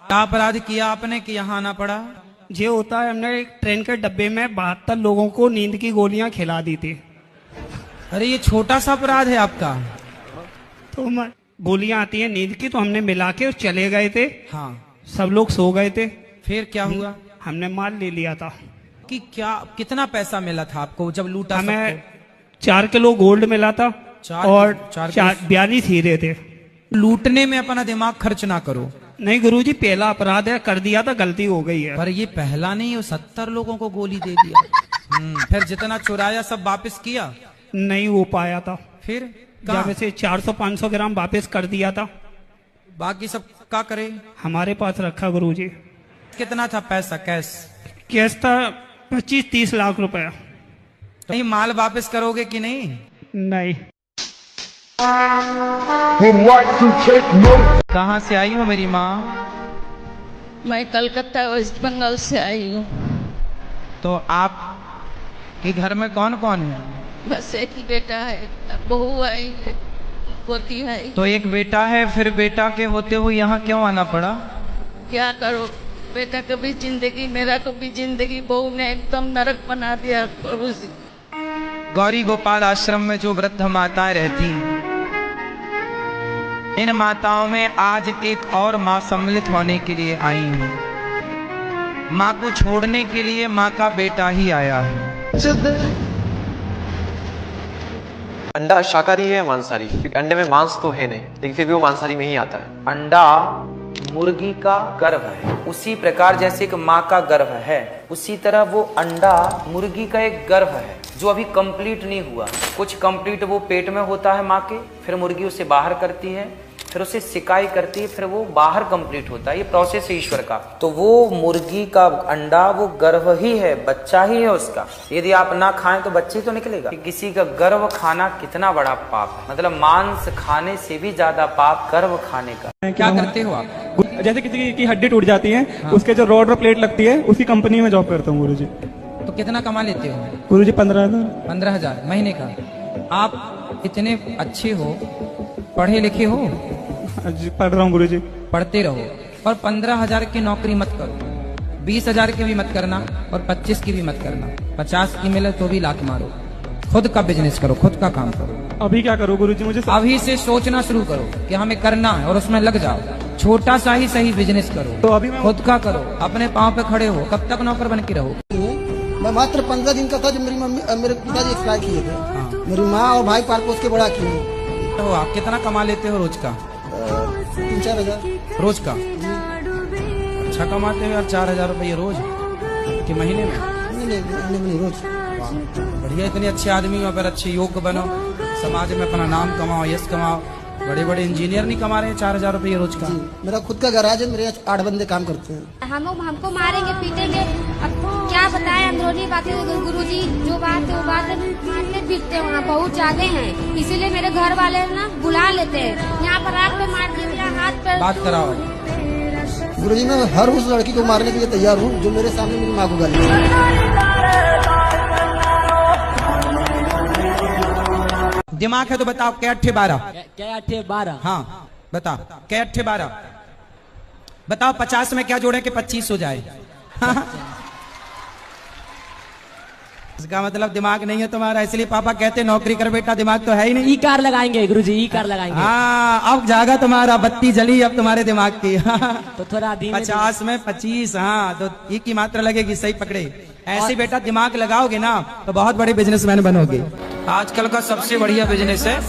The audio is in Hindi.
क्या अपराध किया आपने कि यहाँ आना पड़ा? ये होता है, हमने एक ट्रेन के डब्बे में 72 लोगों को नींद की गोलियां खिला दी थी। अरे ये छोटा सा अपराध है आपका। तो गोलियां आती हैं नींद की, तो हमने मिला के चले गए थे। हाँ, सब लोग सो गए थे। फिर क्या हुआ? हमने माल ले लिया था। कि क्या कितना पैसा मिला था आपको जब लूटा? हमें 4 किलो गोल्ड मिला था और 42 हीरे थे। लूटने में अपना दिमाग खर्च ना करो। नहीं गुरुजी, पहला अपराध है, कर दिया था, गलती हो गई है। पर ये पहला नहीं, वो 70 लोगों को गोली दे दिया। फिर जितना चुराया सब वापस किया? नहीं हो पाया था। फिर जब से 400-500 ग्राम वापस कर दिया था। बाकी सब क्या करे? हमारे पास रखा गुरुजी। कितना था पैसा? कैश? कैश था 25-30 लाख रुपया। तो ये माल वापस करोगे कि नहीं? नहीं। कहाँ से आई हो मेरी माँ? मैं कलकत्ता वेस्ट बंगाल से आई हूँ। तो आप के घर में कौन कौन है? बस एक ही बेटा है, बहू आई है, पोती है। तो एक बेटा है, फिर बेटा के होते हुए यहाँ क्यों आना पड़ा? क्या करो, बेटा कभी जिंदगी, मेरा कभी जिंदगी, बहू ने एकदम नरक बना दिया। गौरी गोपाल आश्रम में जो वृद्ध माताएं रहती हैं, इन माताओं में आज एक और माँ सम्मिलित होने के लिए आई है। माँ को छोड़ने के लिए माँ का बेटा ही आया है। अंडा शाकाहारी है या मांसाहारी? क्योंकि अंडे में मांस तो है नहीं, लेकिन फिर भी वो मांसाहारी में ही आता है। अंडा मुर्गी का गर्भ है, उसी प्रकार जैसे एक माँ का गर्भ है, उसी तरह वो अंडा मुर्गी का एक गर्भ है जो अभी कंप्लीट नहीं हुआ। कुछ कंप्लीट वो पेट में होता है माँ के, फिर मुर्गी उसे बाहर करती है, फिर उसे सिकाई करती है, फिर वो बाहर कंप्लीट होता है। ये प्रोसेस है ईश्वर का। तो वो मुर्गी का अंडा वो गर्भ ही है, बच्चा ही है उसका। यदि आप ना खाएं तो बच्चे तो निकलेगा। किसी का गर्भ खाना कितना बड़ा पाप है, मतलब मांस खाने से भी ज्यादा पाप गर्भ खाने का। क्या करते हो आप? जैसे किसी की हड्डी टूट जाती है, उसके जो रॉड और प्लेट लगती है, उसकी कंपनी में जॉब करता हूँ गुरुजी। तो कितना कमा लेते हो? गुरुजी 15,000। 15,000 महीने का। आप इतने अच्छे हो, पढ़े लिखे हो? पढ़ रहा हूँ गुरुजी। पढ़ते रहो, और 15,000 की नौकरी मत करो, 20,000 की भी मत करना, और 25 की भी मत करना। 50 की मिले तो भी लात मारो। खुद का बिजनेस करो, खुद का काम करो। अभी क्या करो गुरुजी? मुझे अभी से सोचना शुरू करो कि हमें करना है और उसमें लग जाओ। छोटा सा ही सही बिजनेस करो, तो अभी मैं खुद का करो, अपने पाँव पे खड़े हो। कब तक नौकर बन के रहो? मैं मात्र 15 दिन का था जब मेरे पिताजी एक्सपायर किए थे। मेरी माँ और भाई पाल पोस के बड़ा किए। तो आप कितना कमा लेते हो रोज का? 3-4 हजार रोज का? अच्छा कमाते हो यार। 4,000 रुपये रोज कि महीने में? नहीं, रोज। बढ़िया, इतने अच्छे आदमी हो, फिर अच्छे योग बनो, समाज में अपना नाम कमाओ, यश कमाओ। बड़े बड़े इंजीनियर नहीं कमा रहे हैं 4,000 रुपये रोज का। मेरा खुद का गैराज है, मेरे 8 बंदे काम करते हैं। हमको मारेंगे पीटेंगे, अब क्या बताएं अंदरूनी बातें। गुरुजी जो बात है वो बात मारते पीटते वहाँ बहुत ज्यादा हैं, इसीलिए मेरे घर वाले ना बुला लेते हैं। यहाँ पर आग पे मार दिया, हाथ पे बात कराओ। गुरुजी मैं हर उस लड़की को मारने के लिए तैयार हूँ जो मेरे सामने मेरी माँ को गाली। दिमाग है तो बताओ, क्या 8-12? क्या 8-12? हाँ बताओ, क्या 8-12? बताओ 50 में क्या जोड़े कि 25 हो जाए? इसका मतलब दिमाग नहीं है तुम्हारा, इसलिए पापा कहते नौकरी कर बेटा, दिमाग तो है ही नहीं। ई कार लगाएंगे गुरुजी, ई कार लगाएंगे। हाँ, अब जागा तुम्हारा, बत्ती जली अब तुम्हारे दिमाग की। तो थोड़ा 50 में 25, हाँ तो ई की मात्रा लगेगी। सही पकड़े। ऐसे बेटा दिमाग लगाओगे ना तो बहुत बड़े बिजनेसमैन बनोगे। आजकल का सबसे बढ़िया बिजनेस है